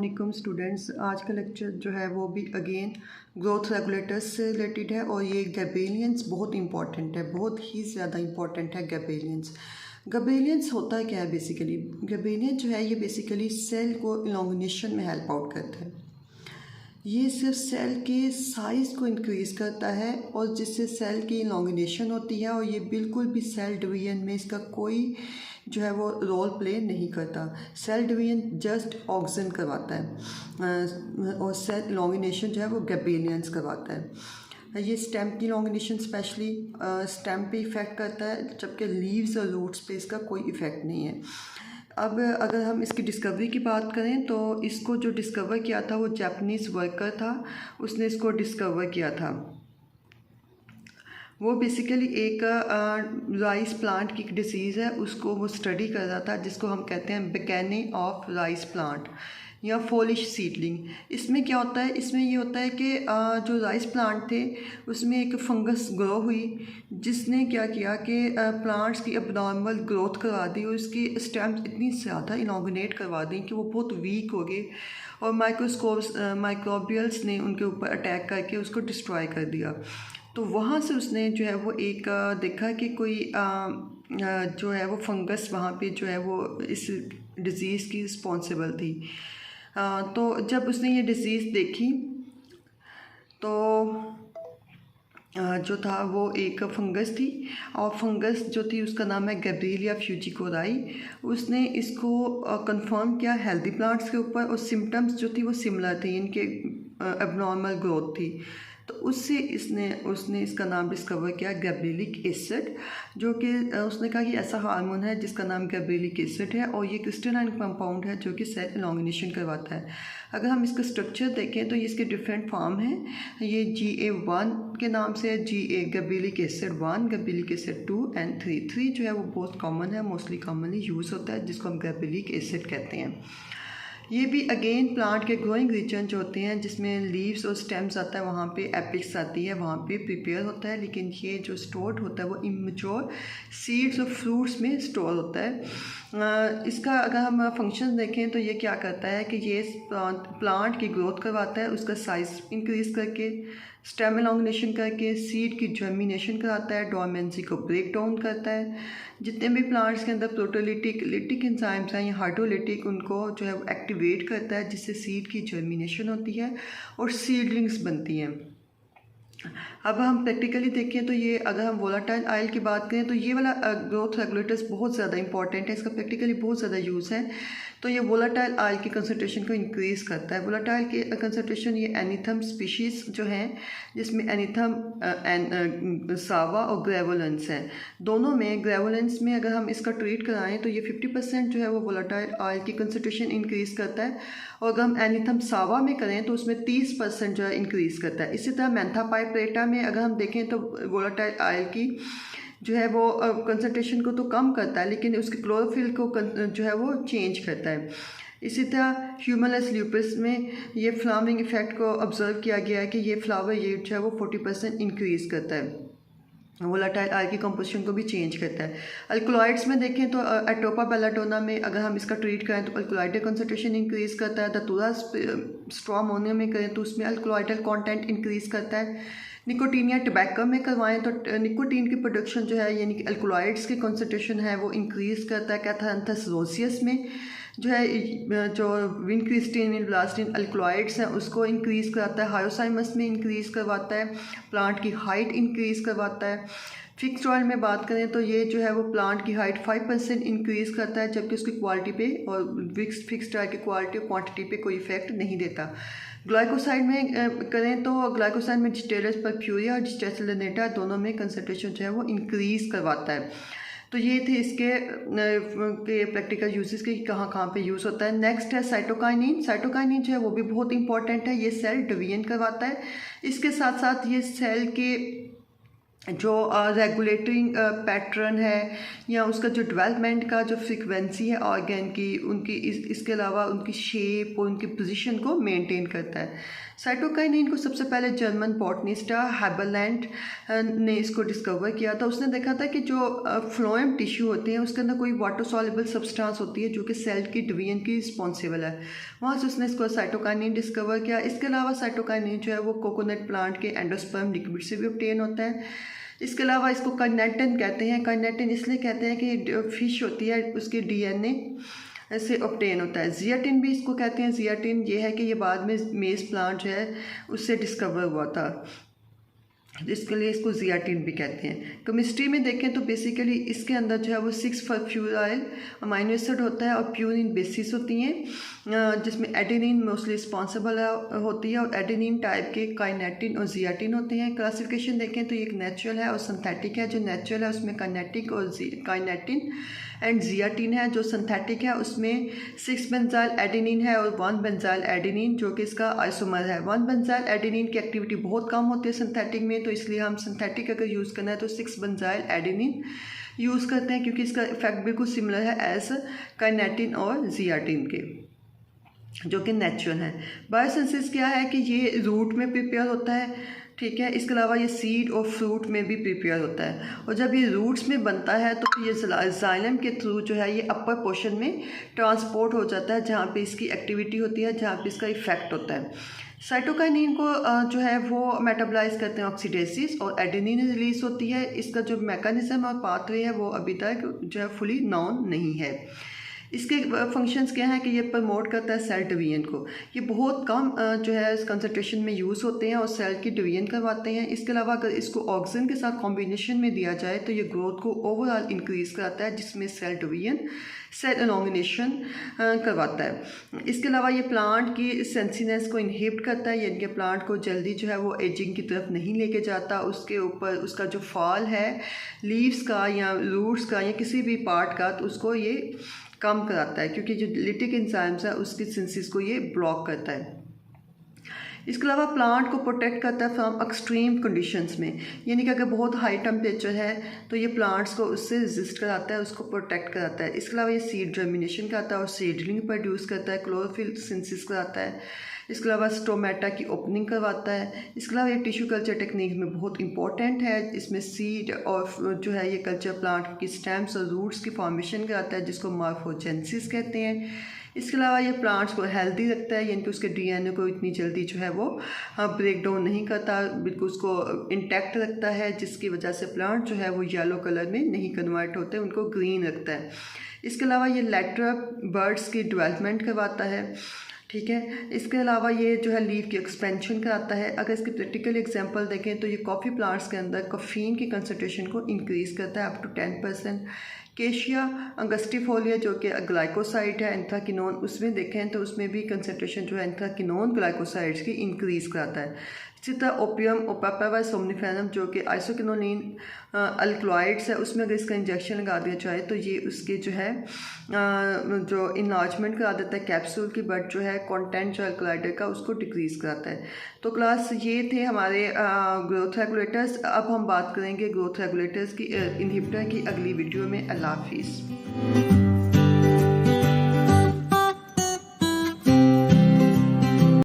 वालेकुम स्टूडेंट्स। आज का लेक्चर जो है वो भी अगेन ग्रोथ रेगुलेटर्स से रिलेटेड है और ये गैबेलियंस बहुत इंपॉर्टेंट है, बहुत ही ज़्यादा इंपॉर्टेंट है गैबेलियंस। गैबेलियंस होता क्या है बेसिकली? गैबेलियन जो है ये बेसिकली सेल को इलॉन्गिनेशन में हेल्प आउट करता है। ये सिर्फ सेल के साइज़ को इंक्रीज़ करता है और जिससे सेल की इलॉन्गिनेशन होती है, और ये बिल्कुल भी सेल डिवीजन में इसका कोई जो है वो रोल प्ले नहीं करता। सेल डिवीजन जस्ट ऑक्सीजन करवाता है और सेल इलॉन्गिनेशन जो है वो गैबेलियंस करवाता है। ये स्टेम की इलॉन्गिनेशन स्पेशली स्टेम पे इफ़ेक्ट करता है, जबकि लीव्स और रूट्स पे इसका कोई इफ़ेक्ट नहीं है। अब अगर हम इसकी डिस्कवरी की बात करें तो इसको जो डिस्कवर किया था वो जापानीज़ वर्कर था, उसने इसको डिस्कवर किया था। वो बेसिकली एक राइस प्लांट की डिसीज़ है, उसको वो स्टडी कर रहा था, जिसको हम कहते हैं बेकेनी ऑफ राइस प्लांट या फोलिश सीडलिंग। इसमें क्या होता है? इसमें ये होता है कि जो राइस प्लांट थे उसमें एक फंगस ग्रो हुई, जिसने क्या किया कि प्लांट्स की अबनॉर्मल ग्रोथ करवा दी और उसकी स्टेम्स इतनी ज़्यादा इनॉग्रेट करवा दी कि वो बहुत वीक हो गए और माइक्रोबियल्स ने उनके ऊपर अटैक करके उसको डिस्ट्रॉय कर दिया। तो वहाँ से उसने जो है वो एक देखा कि कोई जो है वो फंगस वहाँ पे जो है वो इस डिज़ीज़ की रिस्पॉन्सिबल थी। तो जब उसने ये डिज़ीज़ देखी तो जो था वो एक फंगस थी, और फंगस जो थी उसका नाम है गैब्रिएलिया फ्यूजिकोराई। उसने इसको कंफर्म किया हेल्दी प्लांट्स के ऊपर, और सिम्टम्स जो थी वो सिमिलर थी, इनके एबनॉर्मल ग्रोथ थी। तो उससे उसने इसका नाम डिस्कवर किया गैब्रिलिक एसिड, जो कि उसने कहा कि ऐसा हार्मोन है जिसका नाम गैब्रिलिक एसिड है और ये क्रिस्टलाइन कंपाउंड है जो कि सेल इलॉन्गिनेशन करवाता है। अगर हम इसका स्ट्रक्चर देखें तो ये इसके डिफरेंट फॉर्म हैं। ये GA1 के नाम से है, GA गैब्रिलिक एसिड 1, गैब्रिलिक एसिड 2 एंड 3 जो है वो बहुत कॉमन है, मोस्टली कॉमनली यूज़ होता है, जिसको हम गैब्रिलिक एसिड कहते हैं। ये भी अगेन प्लांट के ग्रोइंग रीजन जो होते हैं जिसमें लीव्स और स्टेम्स आता है, वहाँ पे एपिक्स आती है, वहाँ पे प्रिपेयर होता है, लेकिन ये जो स्टोर्ड होता है वो इमेच्योर सीड्स और फ्रूट्स में स्टोर होता है। इसका अगर हम फंक्शन देखें तो ये क्या करता है कि ये प्लांट की ग्रोथ करवाता है, उसका साइज़ इंक्रीज़ करके, स्टेम इलॉन्गिनेशन करके सीड की जर्मिनेशन कराता है, डोरमेंसी को ब्रेक डाउन करता है। जितने भी प्लांट्स के अंदर प्रोटोलिटिक लिटिक एंजाइम्स हैं या हाइड्रोलिटिक, उनको जो है एक्टिवेट करता है, जिससे सीड की जर्मिनेशन होती है और सीडलिंग्स बनती हैं। अब हम प्रैक्टिकली देखें तो ये अगर हम वोलाटाइल ऑयल की बात करें तो ये वाला ग्रोथ रेगुलेटर्स बहुत ज़्यादा इंपॉर्टेंट है, इसका प्रैक्टिकली बहुत ज़्यादा यूज़ है। तो ये वोलाटाइल ऑयल की कंसंट्रेशन को इंक्रीज़ करता है। वोलाटाइल की कंसंट्रेशन ये एनीथम स्पीशीज़ जो हैं, जिसमें एनीथम सावा और ग्रेवोलेंस हैं। दोनों में ग्रेवोलेंस में अगर हम इसका ट्रीट कराएं तो ये 50% जो है वो वोलाटाइल ऑयल की कंसंट्रेशन इंक्रीज़ करता है, और अगर हम एनीथम सावा में करें तो उसमें 30% जो है इंक्रीज़ करता है। इसी तरह मेंथा पाइपरेटा में अगर हम देखें तो वोलाटाइल ऑयल की जो है वो कंसंट्रेशन को तो कम करता है, लेकिन उसके क्लोरोफिल को जो है वो चेंज करता है। इसी तरह ह्यूमलस ल्यूपस में ये फ्लावरिंग इफेक्ट को ऑब्जर्व किया गया है कि ये फ्लावर येट जो है वो 40% इंक्रीज़ करता है, वोलाटाइल ऑयल की कंपोजिशन को भी चेंज करता है। अल्कलॉइड्स में देखें तो एटोपा बेलाटोना में अगर हम इसका ट्रीट करें तो अल्कलॉइडल कंसंट्रेशन इंक्रीज़ करता है। धतूरा स्ट्रॉमोनियम में करें तो उसमें अल्कलॉइडल कंटेंट इंक्रीज़ करता है। निकोटीन या टबैको में करवाएं तो निकोटीन की प्रोडक्शन जो है यानी कि अल्कलॉइड्स की कंसंट्रेशन है वो इंक्रीज़ करता है। कैथारंथस रोसियस में जो है जो विनक्रिस्टिन ब्लास्टिन अल्कलॉइड्स हैं उसको इंक्रीज़ कराता है। हायोसाइमस में इंक्रीज़ करवाता है, प्लांट की हाइट इंक्रीज़ करवाता है। फिक्स्ड ऑयल में बात करें तो ये जो है वो प्लांट की हाइट 5% इंक्रीज़ करता है, जबकि उसकी क्वालिटी पे और फिक्स्ड ऑयल की क्वालिटी और क्वांटिटी पे कोई इफेक्ट नहीं देता। ग्लाइकोसाइड में करें तो ग्लाइकोसाइड में डिस्टेलस परफ्यूरिया और डिस्टेसिलेनेटा दोनों में कंसंट्रेशन जो है वो इंक्रीज़ करवाता है। तो ये थे इसके प्रैक्टिकल यूजेस के कहाँ कहाँ पे यूज़ होता है। नेक्स्ट है साइटोकाइनिन। साइटोकाइनिन जो है वो भी बहुत इंपॉर्टेंट है, ये सेल डिवीजन करवाता है। इसके साथ साथ ये सेल के जो रेगुलेटिंग पैटर्न है या उसका जो डेवलपमेंट का जो फ्रीक्वेंसी है ऑर्गन की, उनकी इसके अलावा उनकी शेप और उनकी पोजीशन को मेंटेन करता है। साइटोकाइनिन को सबसे पहले जर्मन बॉटनिस्ट हाइबरलैंड ने इसको डिस्कवर किया था। उसने देखा था कि जो फ्लोएम टिश्यू होते हैं उसके अंदर कोई वाटर सॉल्युबल सब्सटेंस होती है जो कि सेल की डिवीजन की रिस्पॉन्सिबल है। वहाँ से उसने इसको साइटोकाइनिन डिस्कवर किया। इसके अलावा साइटोकाइनिन जो है वो कोकोनट प्लांट के एंडोस्पर्म लिक्विड से भी ऑब्टेन होता है। इसके अलावा इसको कार्नेटिन कहते हैं। कार्नेटिन इसलिए कहते हैं कि फिश होती है उसके DNA से ऑब्टेन होता है। जियाटिन भी इसको कहते हैं। जियाटिन ये है कि ये बाद में मेज प्लांट जो है उससे डिस्कवर हुआ था, इसके लिए इसको जियाटिन भी कहते हैं। केमिस्ट्री में देखें तो बेसिकली इसके अंदर जो है वो 6-फॉस्फोराइल अमाइनो एसिड होता है और प्यूरिन बेसिस होती हैं, जिसमें एडेनिन मोस्टली रिस्पॉन्सिबल होती है और एडेनिन टाइप के काइनेटिन और जियाटिन होते हैं। क्लासिफिकेशन देखें तो एक नेचुरल है और सिंथेटिक है। जो नेचुरल है उसमें काइनेटिक और काइनेटिन एंड जियाटिन है। जो सिंथेटिक है उसमें 6 बेंजाइल एडेनिन है और 1 बेंजाइल एडेनिन जो कि इसका आइसोमर है। 1 बेंजाइल एडेनिन की एक्टिविटी बहुत कम होती है सिंथेटिक में, तो इसलिए हम सिंथेटिक अगर यूज़ करना है तो 6 बेंजाइल एडेनिन यूज़ करते हैं, क्योंकि इसका इफेक्ट बिल्कुल सिमिलर है एज काइनेटिन और जियाटिन के, जो कि नेचुरल है। बायोसिंथेसिस क्या है कि ये रूट में प्रिपेयर होता है, ठीक है। इसके अलावा ये सीड और फ्रूट में भी प्रिपेयर होता है, और जब ये रूट्स में बनता है तो ये जाइलम के थ्रू जो है ये अपर पोर्शन में ट्रांसपोर्ट हो जाता है, जहाँ पे इसकी एक्टिविटी होती है, जहाँ पे इसका इफेक्ट होता है। साइटोकाइनिन को जो है वो मेटाबोलाइज करते हैं ऑक्सीडेसिस, और एडेनिन रिलीज होती है। इसका जो मैकेनिज्म और पाथवे है वो अभी तक जो है फुली नॉन नहीं है। इसके फंक्शंस क्या हैं कि ये प्रमोट करता है सेल डिवीजन को। ये बहुत कम जो है कंसंट्रेशन में यूज़ होते हैं और सेल की डिवीजन करवाते हैं। इसके अलावा अगर इसको ऑक्सीजन के साथ कॉम्बिनेशन में दिया जाए तो ये ग्रोथ को ओवरऑल इंक्रीज़ कराता है, जिसमें सेल डिवीजन सेल एलोंगिनेशन करवाता है। इसके अलावा ये प्लांट की सेंसिनेस को इनहिबिट करता है, यानी कि प्लांट को जल्दी जो है वो एजिंग की तरफ नहीं लेके जाता। उसके ऊपर उसका जो फॉल है लीव्स का या रूट्स का या किसी भी पार्ट का, तो उसको ये कम कराता है, क्योंकि जो लिटिक एंजाइम्स है उसकी सिंथेसिस को ये ब्लॉक करता है। इसके अलावा प्लांट को प्रोटेक्ट करता है फ्रॉम एक्सट्रीम कंडीशंस में, यानी कि अगर बहुत हाई टेम्परेचर है तो ये प्लांट्स को उससे रेजिस्ट कराता है, उसको प्रोटेक्ट कराता है। इसके अलावा ये सीड जर्मिनेशन कराता है और सीडलिंग प्रोड्यूस करता है, क्लोरोफिल सिंथेसिस कराता है। इसके अलावा स्टोमेटा की ओपनिंग करवाता है। इसके अलावा ये टिश्यू कल्चर टेक्निक में बहुत इंपॉर्टेंट है। इसमें सीड और जो है ये कल्चर प्लांट की स्टेम्स और रूट्स की फॉर्मेशन कराता है, जिसको मॉर्फोजेनेसिस कहते हैं। इसके अलावा ये प्लांट्स को हेल्दी रखता है, यानी कि उसके DNA को इतनी जल्दी जो है वो ब्रेक डाउन नहीं करता, बिल्कुल उसको इंटैक्ट रखता है, जिसकी वजह से प्लांट जो है वो येलो कलर में नहीं कन्वर्ट होते, उनको ग्रीन रखता है। इसके अलावा ये लेटर बर्ड्स की डेवलपमेंट करवाता है, ठीक है। इसके अलावा ये जो है लीफ की एक्सपेंशन कराता है। अगर इसकी प्रैक्टिकल एग्जांपल देखें तो ये कॉफ़ी प्लांट्स के अंदर कैफीन की कंसंट्रेशन को इंक्रीज़ करता है अप टू 10%। केशिया अंगस्टिफोलिया जो कि ग्लाइकोसाइड है एंथ्राकिनोन, उसमें देखें तो उसमें भी कंसंट्रेशन जो है एंथ्राकिनोन ग्लाइकोसाइड्स की इंक्रीज़ कराता है। इसी तरह ओपियम ओपापावा सोमनिफेरम जो कि आइसोकिनोलिन अल्कलॉइड्स है, उसमें अगर इसका इंजेक्शन लगा दिया जाए तो ये उसके जो है जो इन्लार्जमेंट करा देता है कैप्सूल की, बट जो है कंटेंट जो अल्कलॉइड का उसको डिक्रीज़ कराता है। तो क्लास ये थे हमारे ग्रोथ रेगुलेटर्स। अब हम बात करेंगे ग्रोथ रेगुलेटर्स की इनहिबिटर की अगली वीडियो में। अल्लाह हाफिज़।